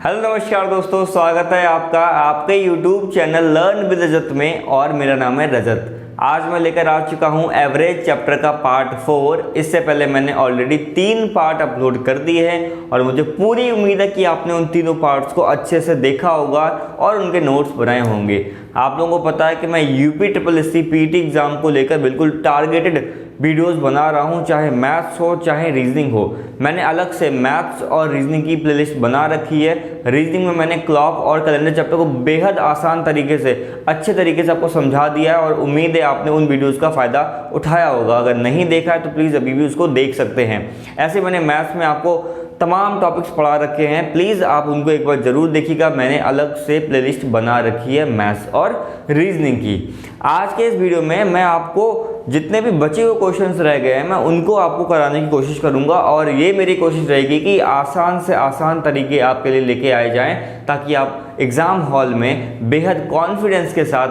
Hello नमस्कार दोस्तों, स्वागत है आपका आपके YouTube चैनल लर्न विद रजत में। और मेरा नाम है रजत। आज मैं लेकर आ चुका हूं एवरेज चैप्टर का पार्ट 4। इससे पहले मैंने ऑलरेडी 3 पार्ट अपलोड कर दिए हैं और मुझे पूरी उम्मीद है कि आपने उन तीनों पार्ट्स को अच्छे से देखा होगा और उनके नोट्स बनाए होंगे। आप लोगों को पता है कि मैं यूपी SSC पीटी एग्ज़ाम को लेकर बिल्कुल टारगेटेड वीडियोस बना रहा हूं, चाहे मैथ्स हो चाहे रीजनिंग हो। मैंने अलग से मैथ्स और रीजनिंग की प्लेलिस्ट बना रखी है। रीजनिंग में मैंने क्लॉक और कैलेंडर चैप्टर को बेहद आसान तरीके से, अच्छे तरीके से आपको समझा दिया है और उम्मीद है आपने उन वीडियोस का फ़ायदा उठाया होगा। अगर नहीं देखा है तो प्लीज़ अभी भी उसको देख सकते हैं। ऐसे मैंने मैथ्स में आपको तमाम टॉपिक्स पढ़ा रखे हैं, प्लीज़ आप उनको एक बार ज़रूर देखिएगा। मैंने अलग से प्लेलिस्ट बना रखी है मैथ्स और रीजनिंग की। आज के इस वीडियो में मैं आपको जितने भी बचे हुए क्वेश्चंस रह गए हैं मैं उनको आपको कराने की कोशिश करूंगा और ये मेरी कोशिश रहेगी कि आसान से आसान तरीके आपके लिए लेके आए जाएं, ताकि आप एग्ज़ाम हॉल में बेहद कॉन्फिडेंस के साथ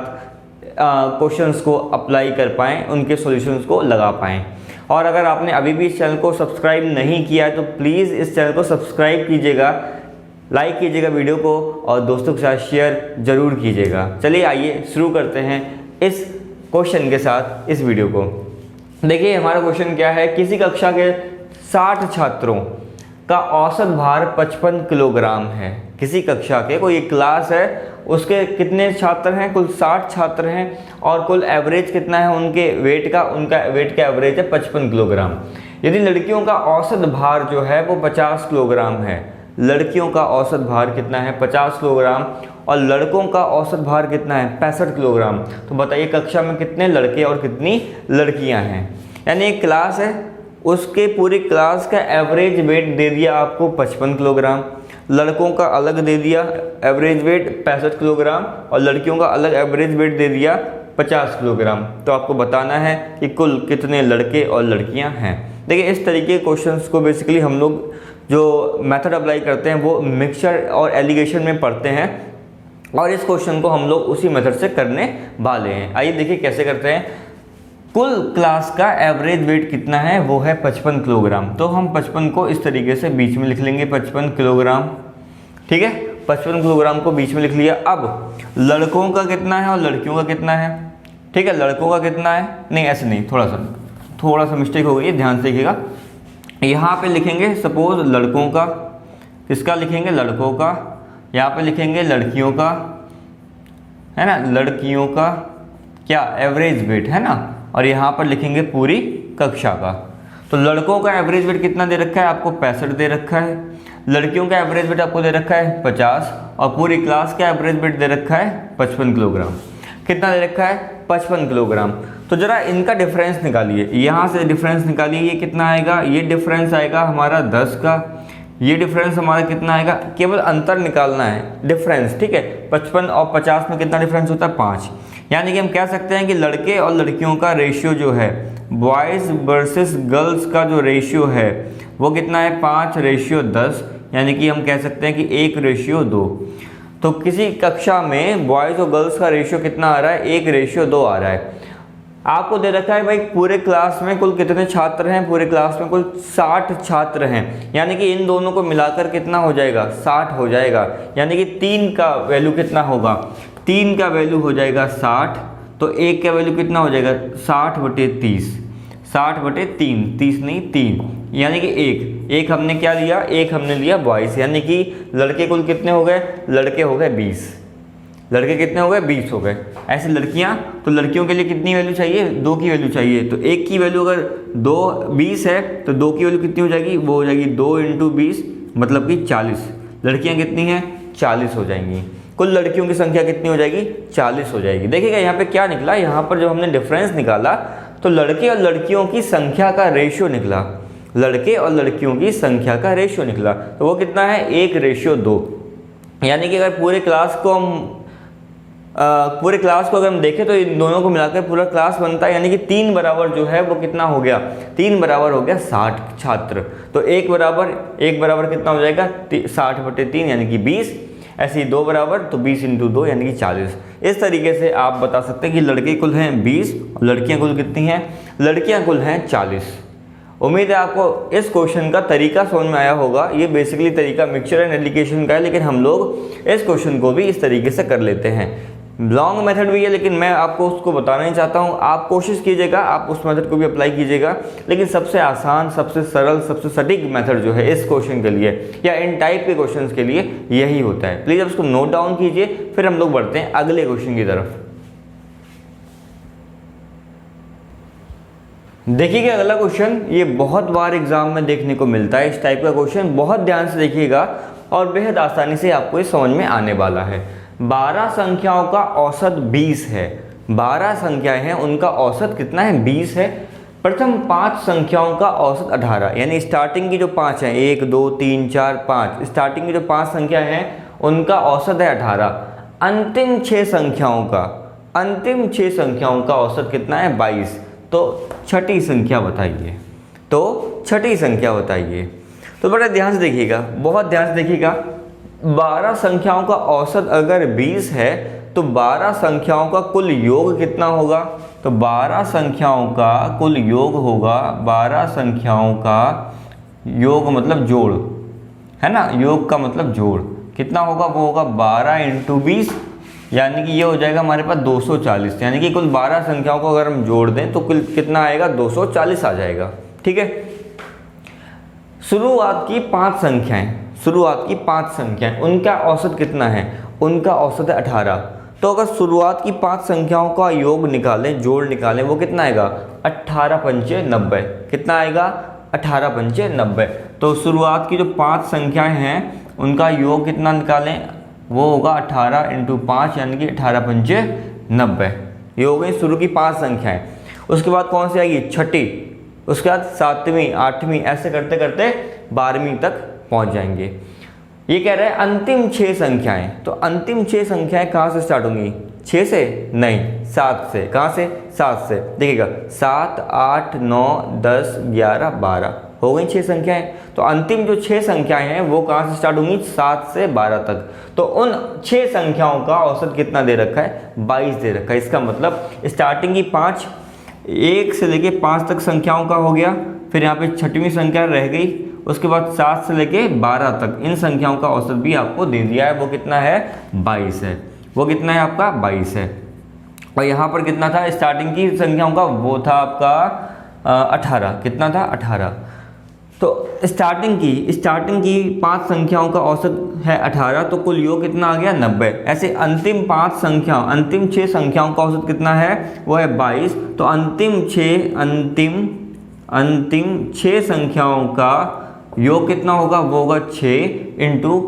क्वेश्चंस को अप्लाई कर पाएँ, उनके सॉल्यूशंस को लगा पाएँ। और अगर आपने अभी भी इस चैनल को सब्सक्राइब नहीं किया है तो प्लीज़ इस चैनल को सब्सक्राइब कीजिएगा, लाइक कीजिएगा वीडियो को और दोस्तों के साथ शेयर ज़रूर कीजिएगा। चलिए आइए शुरू करते हैं इस क्वेश्चन के साथ इस वीडियो को। देखिए हमारा क्वेश्चन क्या है। किसी कक्षा के 60 छात्रों का औसत भार 55 किलोग्राम है। किसी कक्षा के, कोई एक क्लास है, उसके कितने छात्र हैं? कुल 60 छात्र हैं और कुल एवरेज कितना है उनके वेट का? उनका वेट का एवरेज है 55 किलोग्राम। यदि लड़कियों का औसत भार जो है वो 50 किलोग्राम है, लड़कियों का औसत भार कितना है? 50 किलोग्राम। और लड़कों का औसत भार कितना है? 65 किलोग्राम। तो बताइए कक्षा में कितने लड़के और कितनी लड़कियां हैं? यानी एक क्लास है, उसके पूरी क्लास का एवरेज वेट दे दिया आपको 55 किलोग्राम, लड़कों का अलग दे दिया एवरेज वेट 65 किलोग्राम और लड़कियों का अलग एवरेज वेट दे दिया 50 किलोग्राम। तो आपको बताना है कि कुल कितने लड़के और लड़कियां हैं। देखिए इस तरीके के क्वेश्चंस को बेसिकली हम लोग जो मेथड अप्लाई करते हैं वो मिक्सचर और एलिगेशन में पढ़ते हैं और इस क्वेश्चन को हम लोग उसी मेथड से करने वाले हैं। आइए देखिए कैसे करते हैं। कुल क्लास का एवरेज वेट कितना है? वो है 55 किलोग्राम। तो हम 55 को इस तरीके से बीच में लिख लेंगे, 55 किलोग्राम। ठीक है, 55 किलोग्राम को बीच में लिख लिया। अब लड़कों का कितना है और लड़कियों का कितना है? ठीक है, लड़कों का कितना है? नहीं ऐसे नहीं, थोड़ा सा मिस्टेक हो गई है, ध्यान से देखिएगा। यहाँ पे लिखेंगे सपोज लड़कों का, किसका लिखेंगे? लड़कों का। यहाँ पे लिखेंगे लड़कियों का, है ना, लड़कियों का क्या एवरेज वेट है ना, और यहाँ पर लिखेंगे पूरी कक्षा का। तो लड़कों का एवरेज वेट कितना दे रखा है आपको? 65 दे रखा है। लड़कियों का एवरेज वेट आपको दे रखा है 50 और पूरी क्लास का एवरेज वेट दे रखा है 55 किलोग्राम। कितना दे रखा है? 55 किलोग्राम। तो जरा इनका डिफरेंस निकालिए, यहाँ से डिफरेंस निकालिए। ये कितना आएगा? ये डिफरेंस आएगा हमारा 10 का। ये डिफरेंस हमारा कितना आएगा? केवल अंतर निकालना है, डिफरेंस। ठीक है, 55 और 50 में कितना डिफरेंस होता है? 5। यानी कि हम कह सकते हैं कि लड़के और लड़कियों का रेशियो जो है, बॉयज़ वर्सेस गर्ल्स का जो रेशियो है वो कितना है? 5:10। यानी कि हम कह सकते हैं कि 1:2। तो किसी कक्षा में बॉयज़ और गर्ल्स का रेशियो कितना आ रहा है? 1:2 आ रहा है। आपको दे रखा है भाई पूरे क्लास में कुल कितने छात्र हैं? पूरे क्लास में कुल 60 छात्र हैं। यानी कि इन दोनों को मिलाकर कितना हो जाएगा? 60 हो जाएगा। यानी कि 3 का वैल्यू कितना होगा? 3 का वैल्यू हो जाएगा 60। तो 1 का वैल्यू कितना हो जाएगा? 60/30। 60/3, 30 नहीं 3, यानी कि 1 हमने क्या लिया? 1 हमने लिया बॉयज़। यानी कि लड़के कुल कितने हो गए? लड़के हो गए 20। लड़के कितने हो गए? 20 हो गए। ऐसे लड़कियां, तो लड़कियों के लिए कितनी वैल्यू चाहिए? 2 की वैल्यू चाहिए। तो 1 की वैल्यू अगर 20 है तो 2 की वैल्यू कितनी हो जाएगी? वो हो जाएगी 2 × 20 मतलब कि 40। लड़कियां कितनी हैं? 40 हो जाएंगी। कुल लड़कियों की संख्या कितनी हो जाएगी? 40 हो जाएगी। देखिएगा यहाँ पे क्या निकला, यहाँ पर जब हमने डिफरेंस निकाला तो लड़के और लड़कियों की संख्या का रेशियो निकला। लड़के और लड़कियों की संख्या का रेशियो निकला। तो वो कितना है? 1:2। यानी कि अगर पूरे क्लास को अगर हम देखें तो इन दोनों को मिलाकर पूरा क्लास बनता है। यानी कि 3 बराबर जो है वो कितना हो गया? 3 बराबर हो गया 60 छात्र। तो 1 बराबर कितना हो जाएगा? 60/3 यानी कि 20। ऐसे ही 2 बराबर तो 20 × 2 यानी कि 40। इस तरीके से आप बता सकते हैं कि लड़के कुल हैं 20 और लड़कियां कुल कितनी हैं? लड़कियां कुल हैं 40। उम्मीद है आपको इस क्वेश्चन का तरीका समझ में आया होगा। ये बेसिकली तरीका मिक्सचर एंड एलिगेशन का है, लेकिन हम लोग इस क्वेश्चन को भी इस तरीके से कर लेते हैं। लॉन्ग मेथड भी है, लेकिन मैं आपको उसको बताना नहीं चाहता हूँ। आप कोशिश कीजिएगा, आप उस मेथड को भी अप्लाई कीजिएगा, लेकिन सबसे आसान, सबसे सरल, सबसे सटीक मेथड जो है इस क्वेश्चन के लिए या इन टाइप के क्वेश्चंस के लिए यही होता है। प्लीज़ आप उसको नोट डाउन कीजिए, फिर हम लोग बढ़ते हैं अगले क्वेश्चन की तरफ। देखिएगा अगला क्वेश्चन, ये बहुत बार एग्जाम में देखने को मिलता है। इस टाइप का क्वेश्चन बहुत ध्यान से देखिएगा और बेहद आसानी से आपको ये समझ में आने वाला है। 12 संख्याओं का औसत 20 है। 12 संख्याएं हैं, उनका औसत कितना है? 20 है। प्रथम 5 संख्याओं का औसत 18, यानी स्टार्टिंग की जो 5 हैं, 1 2 3 4 5, स्टार्टिंग की जो 5 संख्याएं हैं उनका औसत है 18। अंतिम 6 संख्याओं का औसत कितना है? 22। तो छठी संख्या बताइए। तो बड़ा ध्यान से देखिएगा, बहुत ध्यान से देखिएगा। 12 संख्याओं का औसत अगर 20 है तो 12 संख्याओं का कुल योग कितना होगा? तो 12 संख्याओं का कुल योग होगा, 12 संख्याओं का योग मतलब जोड़, है ना, योग का मतलब जोड़ कितना होगा? वो होगा 12 × 20, यानी कि ये हो जाएगा हमारे पास 240। यानी कि कुल 12 संख्याओं को अगर हम जोड़ दें तो कुल कितना आएगा? 240 आ जाएगा। ठीक है। शुरुआत की 5 संख्याएं, उनका औसत कितना है? उनका औसत है 18। तो अगर शुरुआत की 5 संख्याओं का योग निकालें, जोड़ निकालें, वो कितना आएगा? 18 पंचे 90। कितना आएगा? 18 पंचे 90। तो शुरुआत की जो 5 संख्याएं हैं उनका योग कितना निकालें? वो होगा 18 × 5, यानी कि 18 पंचे 90। ये हो गई शुरू की 5 संख्याएं। उसके बाद कौन सी आएगी? छठी। उसके बाद 7वीं, 8वीं, ऐसे करते करते 12वीं तक पहुंच जाएंगे। ये कह रहा है अंतिम 6 संख्याएं। तो अंतिम 6 संख्याएं कहाँ से स्टार्ट होंगी? 6 से नहीं, 7 से। कहाँ से? 7 से। देखिएगा 7 8 9 10 11 12 हो गई 6 संख्याएं। तो अंतिम जो 6 संख्याएं हैं वो कहाँ से स्टार्ट होंगी? 7 से 12 तक। तो उन 6 संख्याओं का औसत कितना दे रखा है? 22 दे रखा है। इसका मतलब स्टार्टिंग की 5, 1 से लेके 5 तक संख्याओं का हो गया, फिर यहाँ पे छठवीं संख्या रह गई, उसके बाद 7 से लेके 12 तक इन संख्याओं का औसत भी आपको दे दिया है। वो कितना है? 22 है। वो कितना है आपका? 22 है। और यहाँ पर कितना था स्टार्टिंग की संख्याओं का? वो था आपका 18। कितना था? 18। तो स्टार्टिंग की 5 संख्याओं का औसत है 18, तो कुल योग कितना आ गया? 90। ऐसे अंतिम 6 संख्याओं का औसत कितना है? वो है 22। तो अंतिम 6 संख्याओं का योग कितना होगा? वो होगा 6 ×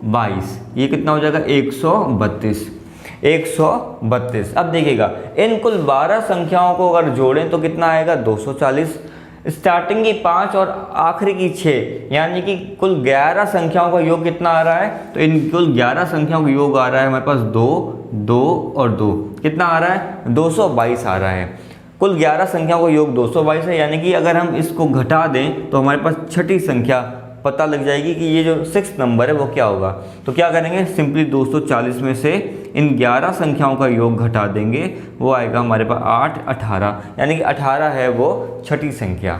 22। ये कितना हो जाएगा? 132। अब देखिएगा इन कुल 12 संख्याओं को अगर जोड़ें तो कितना आएगा? 240। स्टार्टिंग की 5 और आखिरी की 6, यानी कि कुल 11 संख्याओं का योग कितना आ रहा है? तो इन कुल 11 संख्याओं का योग आ रहा है हमारे पास 2 2 और 2। कितना आ रहा है? 222 आ रहा है। कुल 11 संख्याओं का योग 222 है, यानी कि अगर हम इसको घटा दें तो हमारे पास छठी संख्या पता लग जाएगी कि ये जो 6 नंबर है वो क्या होगा। तो क्या करेंगे? सिंपली 240 में से इन 11 संख्याओं का योग घटा देंगे, वो आएगा हमारे पास 8 18, यानी कि 18 है वो छठी संख्या।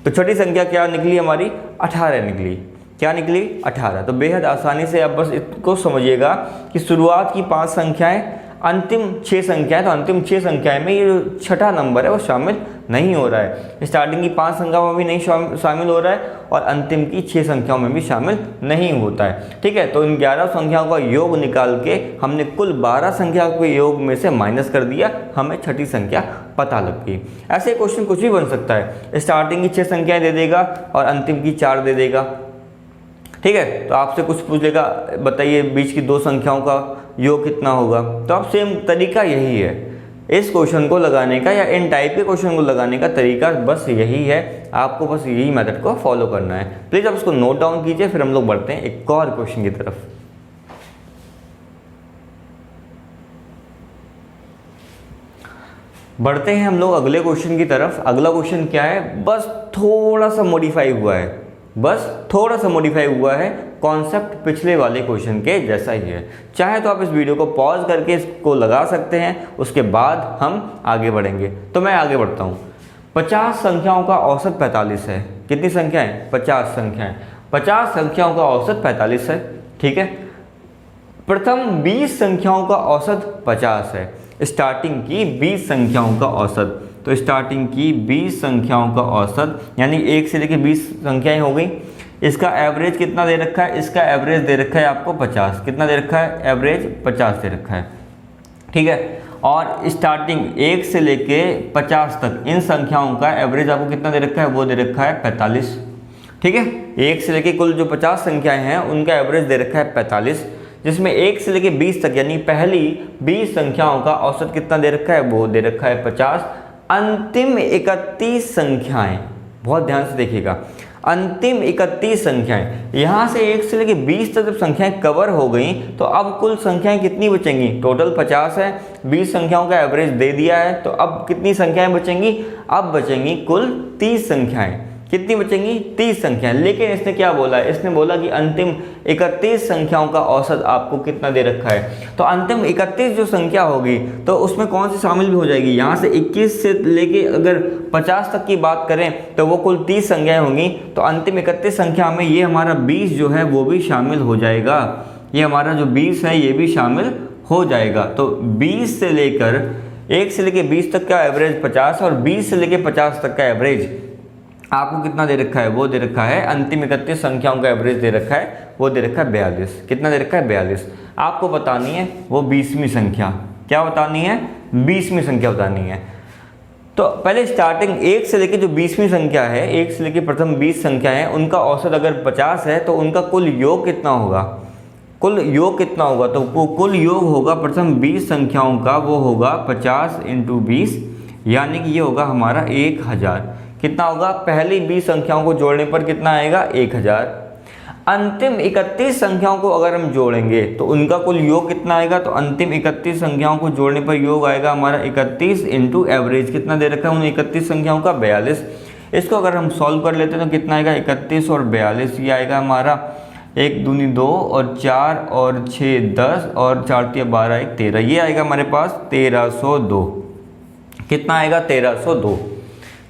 तो छठी संख्या क्या निकली हमारी? 18 निकली। क्या निकली? 18। तो बेहद आसानी से आप बस इसको समझिएगा कि शुरुआत की 5 संख्याएं, अंतिम 6 संख्याएं, तो अंतिम 6 संख्याएं में ये जो छठा नंबर है वो शामिल नहीं हो रहा है। स्टार्टिंग की 5 संख्याओं में भी नहीं शामिल हो रहा है और अंतिम की 6 संख्याओं में भी शामिल नहीं होता है। ठीक है। तो इन 11 संख्याओं का योग निकाल के हमने कुल 12 संख्याओं के योग में से माइनस कर दिया, हमें छठी संख्या पता लग गई। ऐसे क्वेश्चन कुछ भी बन सकता है। स्टार्टिंग की 6 संख्याएं दे देगा और अंतिम की 4 दे देगा। ठीक है। तो आपसे कुछ पूछ लेगा, बताइए बीच की 2 संख्याओं का योग कितना होगा। तो अब सेम तरीका यही है इस क्वेश्चन को लगाने का, या इन टाइप के क्वेश्चन को लगाने का तरीका बस यही है। आपको बस यही मेथड को फॉलो करना है। प्लीज़ आप उसको नोट डाउन कीजिए, फिर हम लोग बढ़ते हैं एक और क्वेश्चन की तरफ। बढ़ते हैं हम लोग अगले क्वेश्चन की तरफ। अगला क्वेश्चन क्या है? बस थोड़ा सा मॉडिफाई हुआ है, कॉन्सेप्ट पिछले वाले क्वेश्चन के जैसा ही है। चाहे तो आप इस वीडियो को पॉज करके इसको लगा सकते हैं, उसके बाद हम आगे बढ़ेंगे। तो मैं आगे बढ़ता हूँ। 50 संख्याओं का औसत 45 है। कितनी संख्याएं? 50 संख्याएं। 50 संख्याओं का औसत 45 है, ठीक है। प्रथम 20 संख्याओं का औसत 50 है। स्टार्टिंग की 20 संख्याओं का औसत, तो स्टार्टिंग की 20 संख्याओं का औसत यानी 1 से लेकर 20 संख्याएं हो गई। इसका एवरेज कितना दे रखा है? इसका एवरेज दे रखा है आपको 50। कितना दे रखा है? एवरेज 50 दे रखा है, ठीक है। और स्टार्टिंग 1 से लेके 50 तक इन संख्याओं का एवरेज आपको कितना दे रखा है? वो दे रखा है 45, ठीक है। 1 से लेके कुल जो 50 संख्याएं हैं उनका एवरेज दे रखा है 45, जिसमें 1 से लेके 20 तक यानी पहली 20 संख्याओं का औसत कितना दे रखा है? वो दे रखा है 50। अंतिम 31 संख्याएं, बहुत ध्यान से देखिएगा, अंतिम 31 संख्याएं, यहाँ से 1 से लेकर 20 तक जब संख्याएं कवर हो गई तो अब कुल संख्याएं कितनी बचेंगी? टोटल 50 है, 20 संख्याओं का एवरेज दे दिया है, तो अब कितनी संख्याएं बचेंगी? अब बचेंगी कुल 30 संख्याएं। कितनी बचेंगी? 30 संख्याएं। लेकिन इसने क्या बोला है? इसने बोला कि अंतिम 31 संख्याओं का औसत आपको कितना दे रखा है। तो अंतिम 31 जो संख्या होगी तो उसमें कौन सी शामिल भी हो जाएगी? यहाँ से 21 से लेके अगर 50 तक की बात करें तो वो कुल 30 संख्याएं होंगी। तो अंतिम 31 संख्या में ये हमारा 20 जो है वो भी शामिल हो जाएगा। ये हमारा जो 20 है ये भी शामिल हो जाएगा। तो 20 से लेकर 1 से लेकर 20 तक का एवरेज 50 और 20 से लेकर 50 तक का एवरेज आपको कितना दे रखा है? वो दे रखा है अंतिम 31 संख्याओं का एवरेज दे रखा है, वो दे रखा है 42। कितना दे रखा है? 42। आपको बतानी है वो 20वीं संख्या। क्या बतानी है? 20वीं संख्या बतानी है। तो पहले स्टार्टिंग 1 से लेकर जो 20वीं संख्या है, 1 से लेकर प्रथम 20 संख्या है, उनका औसत अगर 50 है तो उनका कुल योग कितना होगा? कुल योग कितना होगा? तो वो कुल योग होगा प्रथम 20 संख्याओं का, वो होगा 50 × 20 यानी कि ये होगा हमारा 1000। कितना होगा? पहली 20 संख्याओं को जोड़ने पर कितना आएगा? 1000। अंतिम 31 संख्याओं को अगर हम जोड़ेंगे तो उनका कुल योग कितना आएगा? तो अंतिम 31 संख्याओं को जोड़ने पर योग आएगा हमारा 31 × एवरेज कितना दे रखा है उन 31 संख्याओं का? 42। इसको अगर हम सॉल्व कर लेते हैं तो कितना आएगा? 31 और 42, ये आएगा हमारा 1 दूनी 2 और 4 और 6 10 और 4 × 12 1 13, ये आएगा हमारे पास 1302। कितना आएगा? 1302।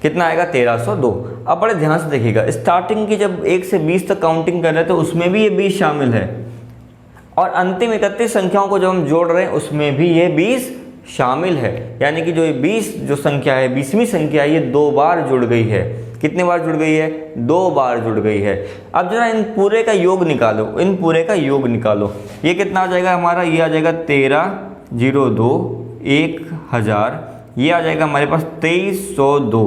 कितना आएगा? 1302। अब बड़े ध्यान से देखिएगा, स्टार्टिंग की जब 1 से 20 तक काउंटिंग कर रहे हैं तो उसमें भी ये 20 शामिल है, और अंतिम 31 संख्याओं को जब हम जोड़ रहे हैं उसमें भी ये 20 शामिल है। यानी कि जो ये 20 जो संख्या है, 20वीं संख्या है, ये 2 बार जुड़ गई है। कितने बार जुड़ गई है? 2 बार जुड़ गई है। अब जरा इन पूरे का योग निकालो, इन पूरे का योग निकालो। ये कितना आ जाएगा हमारा? ये आ जाएगा 1302 1000, ये आ जाएगा हमारे पास 2302।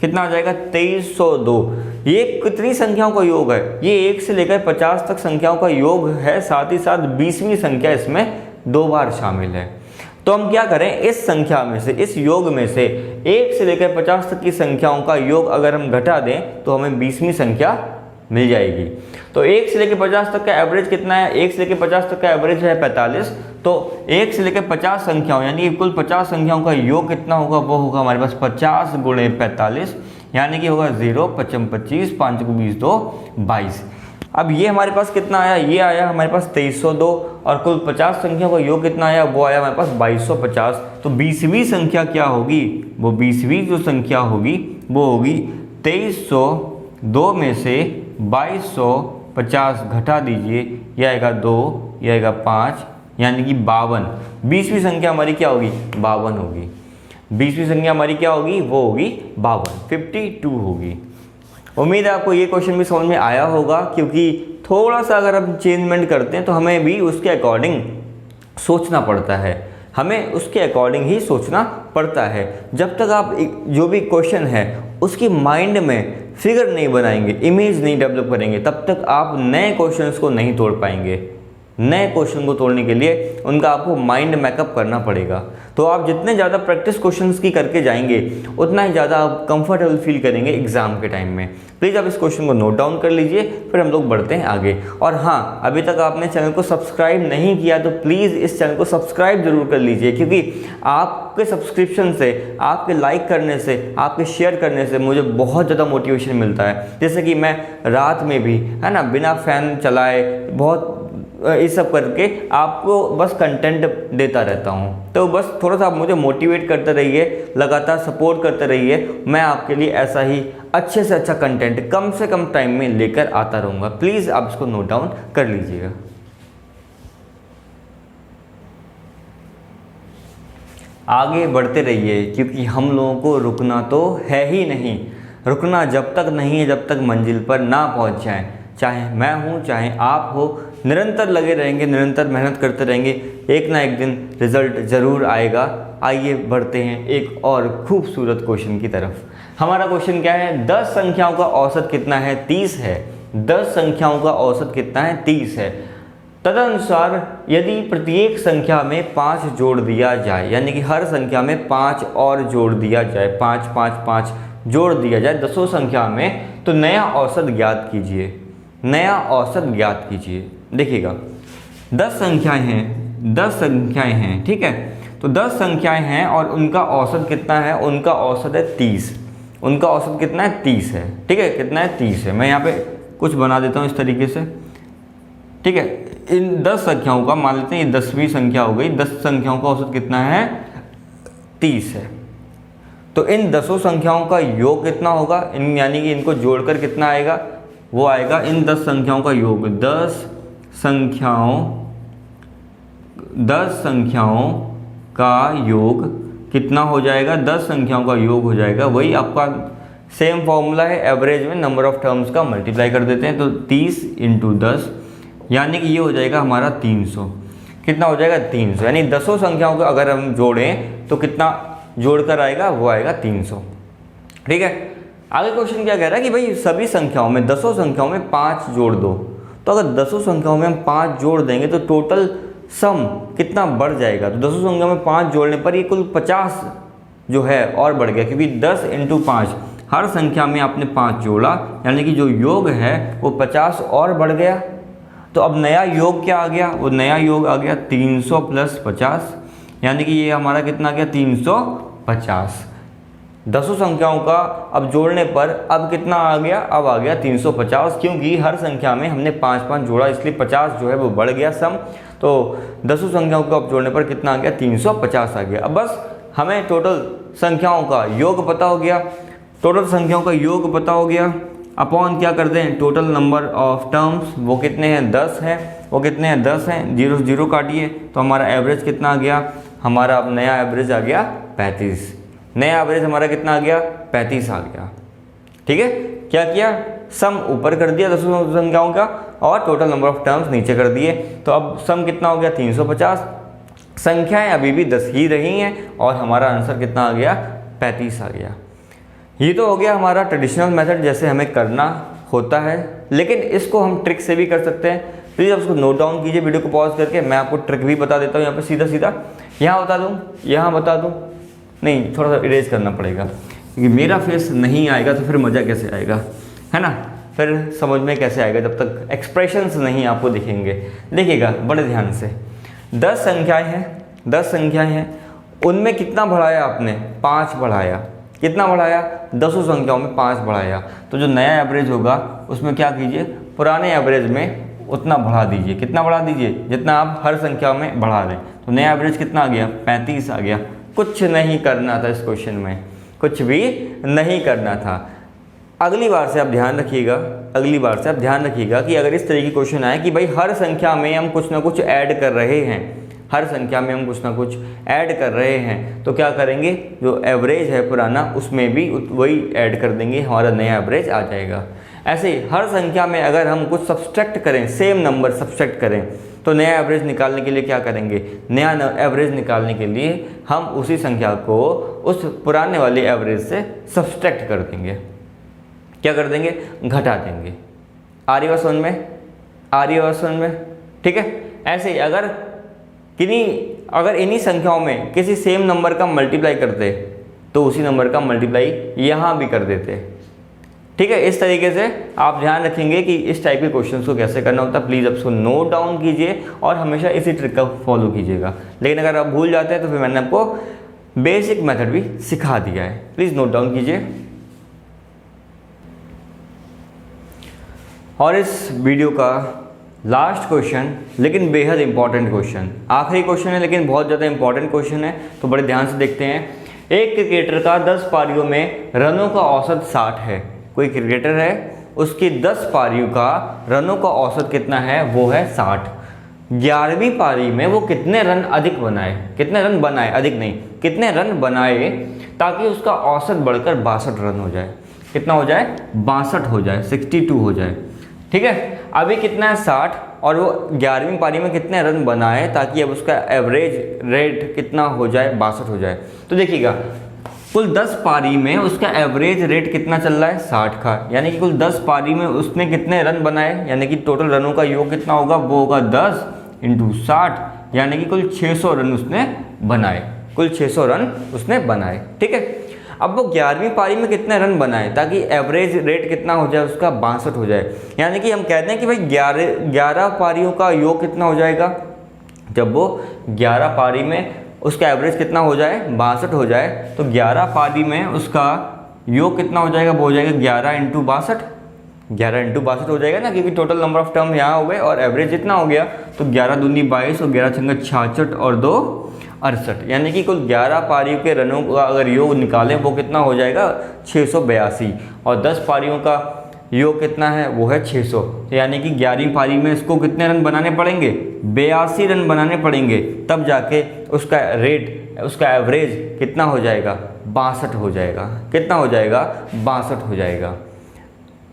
कितना आ जाएगा? 2302। ये कितनी संख्याओं का योग है? ये 1 से लेकर 50 तक संख्याओं का योग है, साथ ही साथ 20वीं संख्या इसमें 2 बार शामिल है। तो हम क्या करें? इस संख्या में से, इस योग में से 1 से लेकर 50 तक की संख्याओं का योग अगर हम घटा दें तो हमें 20वीं संख्या मिल जाएगी। तो 1 से लेकर 50 तक का एवरेज कितना है? 1 से लेकर 50 तक का एवरेज है 45। तो 1 से लेकर 50 संख्याओं यानी कुल 50 संख्याओं का योग कितना होगा? वो होगा हमारे पास 50 × 45 यानी कि होगा 0 55 25 5 × 20 2 22। अब ये हमारे पास कितना आया? ये आया हमारे पास 2302, और कुल 50 संख्याओं का योग कितना आया? वो आया हमारे पास 2250। तो 20वीं संख्या क्या होगी? वो 20वीं जो संख्या होगी वो होगी 2302 में से 2250 घटा दीजिए, ये आएगा 2, ये आएगा 5 यानी कि 52। 20वीं संख्या हमारी क्या होगी? 52 होगी। 20वीं संख्या हमारी क्या होगी? वो होगी 52, 52 होगी। उम्मीद है आपको ये क्वेश्चन भी समझ में आया होगा, क्योंकि थोड़ा सा अगर हम चेंजमेंट करते हैं तो हमें भी उसके अकॉर्डिंग सोचना पड़ता है, हमें उसके अकॉर्डिंग ही सोचना पड़ता है। जब तक आप जो भी क्वेश्चन है उसकी माइंड में फिगर नहीं बनाएंगे, इमेज नहीं डेवलप करेंगे, तब तक आप नए क्वेश्चंस को नहीं तोड़ पाएंगे। नए क्वेश्चन को तोड़ने के लिए उनका आपको माइंड मैकअप करना पड़ेगा। तो आप जितने ज़्यादा प्रैक्टिस क्वेश्चंस की करके जाएंगे उतना ही ज़्यादा आप कंफर्टेबल फील करेंगे एग्जाम के टाइम में। प्लीज़ आप इस क्वेश्चन को नोट डाउन कर लीजिए, फिर हम लोग बढ़ते हैं आगे। और हाँ, अभी तक आपने चैनल को सब्सक्राइब नहीं किया तो प्लीज़ इस चैनल को सब्सक्राइब जरूर कर लीजिए, क्योंकि आपके सब्सक्रिप्शन से, आपके लाइक करने से, आपके शेयर करने से मुझे बहुत ज़्यादा मोटिवेशन मिलता है। जैसे कि मैं रात में भी, है ना, बिना फ़ैन चलाए बहुत ये सब करके आपको बस कंटेंट देता रहता हूँ। तो बस थोड़ा सा आप मुझे मोटिवेट करते रहिए, लगातार सपोर्ट करते रहिए, मैं आपके लिए ऐसा ही अच्छे से अच्छा कंटेंट कम से कम टाइम में लेकर आता रहूँगा। प्लीज़ आप इसको नोट डाउन कर लीजिएगा। आगे बढ़ते रहिए, क्योंकि हम लोगों को रुकना तो है ही नहीं। रुकना जब तक नहीं है जब तक मंजिल पर ना पहुंच जाएं। चाहे मैं हूं चाहे आप हो, निरंतर लगे रहेंगे, निरंतर मेहनत करते रहेंगे, एक ना एक दिन रिजल्ट ज़रूर आएगा। आइए बढ़ते हैं एक और खूबसूरत क्वेश्चन की तरफ। हमारा क्वेश्चन क्या है? 10 संख्याओं का औसत कितना है? 30 है। 10 संख्याओं का औसत कितना है? 30 है। तदनुसार यदि प्रत्येक संख्या में 5 जोड़ दिया जाए, यानी कि हर संख्या में 5 और जोड़ दिया जाए, 5 5 5 जोड़ दिया जाए 10 संख्या में, तो नया औसत ज्ञात कीजिए। नया औसत ज्ञात कीजिए। देखिएगा 10 संख्याएं हैं, 10 संख्याएं हैं, ठीक है। तो 10 संख्याएं हैं और उनका औसत कितना है? उनका औसत है 30। उनका औसत कितना है? 30 है, ठीक है। कितना है? 30 है। मैं यहाँ पे कुछ बना देता हूँ इस तरीके से, ठीक है। इन 10 संख्याओं का मान लेते हैं ये 10वीं संख्या हो गई। 10 संख्याओं का औसत कितना है? 30 है। तो इन 10 संख्याओं का योग कितना होगा? इन यानी कि इनको जोड़कर कितना आएगा? वो आएगा इन 10 संख्याओं का योग। 10 संख्याओं का योग कितना हो जाएगा? 10 संख्याओं का योग हो जाएगा, वही आपका सेम फॉर्मूला है, एवरेज में नंबर ऑफ टर्म्स का मल्टीप्लाई कर देते हैं। तो 30 × 10 यानी कि ये हो जाएगा हमारा 300। कितना हो जाएगा? 300। यानी 10 संख्याओं को अगर हम जोड़ें तो कितना जोड़कर आएगा? वो आएगा 300, ठीक है। आगे क्वेश्चन क्या कह रहा है कि भाई सभी संख्याओं में 10 संख्याओं में 5 जोड़ दो। तो अगर 10 संख्याओं में हम 5 जोड़ देंगे तो टोटल सम कितना बढ़ जाएगा? तो 10 संख्याओं में 5 जोड़ने पर ये कुल 50 जो है और बढ़ गया, क्योंकि 10 × 5 हर संख्या में आपने 5 जोड़ा, यानी कि जो योग है वो 50 और बढ़ गया। तो अब नया योग क्या आ गया? वो नया योग आ गया 300 + 50, यानी कि ये हमारा कितना आ गया? 350। 10 संख्याओं का अब जोड़ने पर अब कितना आ गया? अब आ गया 350, क्योंकि हर संख्या में हमने 5 जोड़ा, इसलिए 50 जो है वो बढ़ गया सम। तो 10 संख्याओं को अब जोड़ने पर कितना आ गया? 350 आ गया। अब बस हमें टोटल संख्याओं का योग पता हो गया। टोटल संख्याओं का योग पता हो गया, अपॉन क्या कर दें? टोटल नंबर ऑफ टर्म्स, वो कितने हैं? 10 हैं। वो कितने हैं? 10 हैं। 0 0 काटिए तो हमारा एवरेज कितना आ गया? हमारा अब नया एवरेज आ गया 35। नया एवरेज हमारा कितना आ गया? 35 आ गया, ठीक है। क्या किया? सम ऊपर कर दिया 10 संख्याओं का और टोटल नंबर ऑफ टर्म्स नीचे कर दिए। तो अब सम कितना हो गया? 350। संख्याएं अभी भी 10 ही रही हैं और हमारा आंसर कितना आ गया? 35 आ गया। ये तो हो गया हमारा ट्रेडिशनल मेथड जैसे हमें करना होता है, लेकिन इसको हम ट्रिक से भी कर सकते हैं। प्लीज़ आप उसको नोट डाउन कीजिए वीडियो को पॉज करके। मैं आपको ट्रिक भी बता देता हूँ यहाँ पे सीधा सीधा। यहाँ बता दूँ, यहाँ बता दूँ, नहीं थोड़ा सा इरेज करना पड़ेगा, क्योंकि मेरा फेस नहीं आएगा तो फिर मज़ा कैसे आएगा, है ना। फिर समझ में कैसे आएगा जब तक एक्सप्रेशंस नहीं आपको दिखेंगे। देखिएगा बड़े ध्यान से। 10 संख्याएं हैं, 10 संख्याएं हैं, उनमें कितना बढ़ाया आपने? 5 बढ़ाया। कितना बढ़ाया? 10 संख्याओं में 5 बढ़ाया। तो जो नया एवरेज होगा उसमें क्या कीजिए? पुराने एवरेज में उतना बढ़ा दीजिए। कितना बढ़ा दीजिए? जितना आप हर संख्या में बढ़ा दें। तो नया एवरेज कितना आ गया? 35 आ गया। कुछ नहीं करना था इस क्वेश्चन में, कुछ भी नहीं करना था। अगली बार से आप ध्यान रखिएगा, अगली बार से आप ध्यान रखिएगा कि अगर इस तरह की क्वेश्चन आए कि भाई हर संख्या में हम कुछ ना कुछ ऐड कर रहे हैं, हर संख्या में हम कुछ ना कुछ ऐड कर रहे हैं, तो क्या करेंगे? जो एवरेज है पुराना उसमें भी वही ऐड कर देंगे, हमारा नया एवरेज आ जाएगा। ऐसे ही हर संख्या में अगर हम कुछ सब्सट्रैक्ट करें, सेम नंबर सब्सट्रैक्ट करें, तो नया एवरेज निकालने के लिए क्या करेंगे? नया एवरेज निकालने के लिए हम उसी संख्या को उस पुराने वाले एवरेज से सब्सट्रैक्ट कर देंगे। क्या कर देंगे? घटा देंगे। आ रही बात समझ में? आ रही बात समझ में? ठीक है। ऐसे ही अगर इन्हीं संख्याओं में किसी सेम नंबर का मल्टीप्लाई करते तो उसी नंबर का मल्टीप्लाई यहाँ भी कर देते, ठीक है। इस तरीके से आप ध्यान रखेंगे कि इस टाइप के क्वेश्चंस को कैसे करना होता है। प्लीज़ आप उसको नोट डाउन कीजिए और हमेशा इसी ट्रिक का फॉलो कीजिएगा। लेकिन अगर आप भूल जाते हैं तो फिर मैंने आपको बेसिक मेथड भी सिखा दिया है। प्लीज़ नोट डाउन कीजिए। और इस वीडियो का लास्ट क्वेश्चन, लेकिन बेहद इंपॉर्टेंट क्वेश्चन, आखिरी क्वेश्चन है लेकिन बहुत ज़्यादा इंपॉर्टेंट क्वेश्चन है, तो बड़े ध्यान से देखते हैं। एक क्रिकेटर का 10 पारियों में रनों का औसत 60 है। कोई क्रिकेटर है, उसकी 10 पारियों का रनों का औसत कितना है, वो है 60। 11वीं पारी में वो कितने रन अधिक बनाए, कितने रन बनाए, अधिक नहीं, कितने रन बनाए ताकि उसका औसत बढ़कर 62 रन हो जाए। कितना हो जाए, 62 हो जाए, 62 हो जाए। ठीक है, अभी कितना है 60, और वो 11वीं पारी में कितने रन बनाए ताकि अब उसका एवरेज रेट कितना हो जाए, 62 हो जाए। तो देखिएगा, कुल 10 पारी में उसका एवरेज रेट कितना चल रहा है, 60 का, यानी कि कुल 10 पारी में उसने कितने रन बनाए, यानी कि टोटल रनों का योग कितना होगा, वो होगा 10 × 60, यानी कि कुल 600 रन उसने बनाए, कुल 600 रन उसने बनाए। ठीक है, अब वो 11वीं पारी में कितने रन बनाए ताकि एवरेज रेट कितना हो जाए उसका, 62 हो जाए। यानी कि हम कहते हैं कि भाई 11 पारियों का योग कितना हो जाएगा, जब वो 11 पारी में उसका एवरेज कितना हो जाए, 62 हो जाए, तो 11 पारी में उसका योग कितना हो जाएगा, वो हो जाएगा 11 × 62, 11 × 62 हो जाएगा ना, क्योंकि टोटल नंबर ऑफ टर्म यहाँ हो गए और एवरेज जितना हो गया, तो 11 दूनी 22 और 11 छंगा 66 और 2 68, यानी कि कुल 11 पारियों के रनों का अगर योग निकालें वो कितना हो जाएगा, 682, और 10 पारियों का योग कितना है, वो है 600। यानी कि 11वीं पारी में इसको कितने रन बनाने पड़ेंगे, 82 रन बनाने पड़ेंगे, तब जाके उसका रेट, उसका एवरेज कितना हो जाएगा, 62 हो जाएगा। कितना हो जाएगा, 62 हो जाएगा।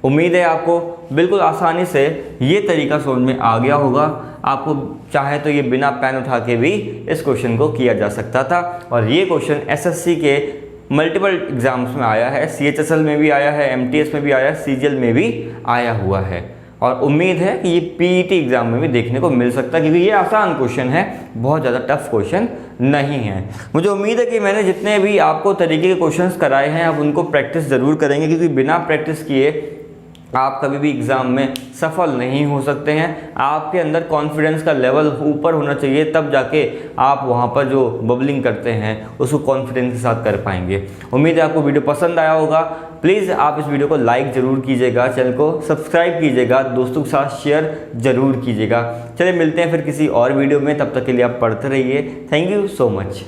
उम्मीद है आपको बिल्कुल आसानी से ये तरीका समझ में आ गया होगा। आपको चाहे तो ये बिना पेन उठा के भी इस क्वेश्चन को किया जा सकता था, और ये क्वेश्चन एसएससी के मल्टीपल एग्जाम्स में आया है, सीएचएसएल में भी आया है, एमटीएस में भी आया है, सीजीएल में भी आया हुआ है, और उम्मीद है कि ये पीईटी एग्जाम में भी देखने को मिल सकता है, क्योंकि ये आसान क्वेश्चन है, बहुत ज़्यादा टफ क्वेश्चन नहीं है। मुझे उम्मीद है कि मैंने जितने भी आपको तरीके के क्वेश्चंस कराए हैं आप उनको प्रैक्टिस ज़रूर करेंगे, क्योंकि बिना प्रैक्टिस किए आप कभी भी एग्ज़ाम में सफल नहीं हो सकते हैं। आपके अंदर कॉन्फिडेंस का लेवल ऊपर होना चाहिए, तब जाके आप वहाँ पर जो बबलिंग करते हैं उसको कॉन्फिडेंस के साथ कर पाएंगे। उम्मीद है आपको वीडियो पसंद आया होगा। प्लीज़ आप इस वीडियो को लाइक ज़रूर कीजिएगा, चैनल को सब्सक्राइब कीजिएगा, दोस्तों के साथ शेयर ज़रूर कीजिएगा। चलिए मिलते हैं फिर किसी और वीडियो में, तब तक के लिए आप पढ़ते रहिए। Thank you so much.